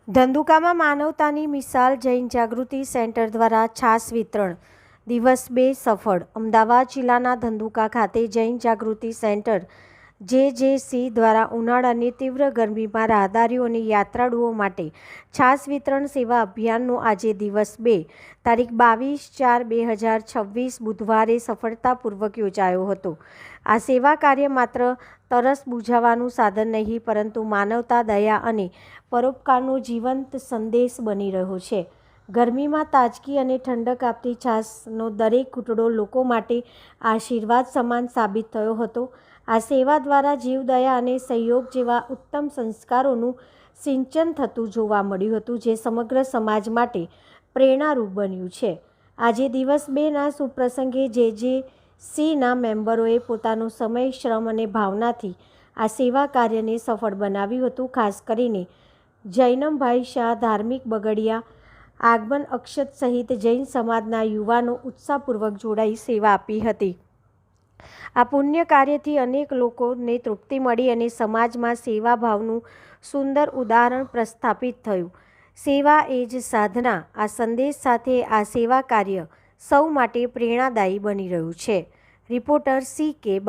ધંધુકામાં માનવતાની મિસાલ જૈન જાગૃતિ સેન્ટર દ્વારા છાસ વિતરણ દિવસ 2 સફળ। અમદાવાદ જિલ્લાના ધંધુકા ખાતે જૈન જાગૃતિ સેન્ટર JJC દ્વારા ઉનાળાની તીવ્ર ગરમીમાં રાહદારીઓ અને યાત્રાળુઓ માટે છાસ વિતરણ સેવા અભિયાનનો આજે દિવસ 2 તારીખ 22/4/2026 બુધવારે સફળતાપૂર્વક યોજાયો હતો। આ સેવા કાર્ય માત્ર તરસ બુઝાવવાનું સાધન નહીં પરંતુ માનવતા, દયા અને પરોપકારનો જીવંત સંદેશ બની રહ્યો છે। ગરમીમાં તાજગી અને ઠંડક આપતી છાશનો દરેક ઘૂંટડો લોકો માટે આશીર્વાદ સમાન સાબિત થયો હતો। આ સેવા દ્વારા જીવદયા અને સહયોગ જેવા ઉત્તમ સંસ્કારોનું સિંચન થતું જોવા મળ્યું હતું, જે સમગ્ર સમાજ માટે પ્રેરણારૂપ બન્યું છે। આજે દિવસ 2ના શુભ પ્રસંગે JJCના મેમ્બરોએ પોતાનો સમય, શ્રમ અને ભાવનાથી આ સેવા કાર્યને સફળ બનાવ્યું હતું। ખાસ કરીને જૈનમભાઈ શાહ, ધાર્મિક બગડિયા, આગમન અક્ષત સહિત જૈન સમાજના યુવાનો ઉત્સાહપૂર્વક જોડાઈ સેવા આપી હતી। આ પુણ્ય કાર્યથી અનેક લોકોને તૃપ્તિ મળી અને સમાજમાં સેવાભાવનું સુંદર ઉદાહરણ પ્રસ્થાપિત થયું। સેવા એ જ સાધના આ સંદેશ સાથે આ સેવા કાર્ય સૌ માટે પ્રેરણાદાયી બની રહ્યું છે। Reporter CK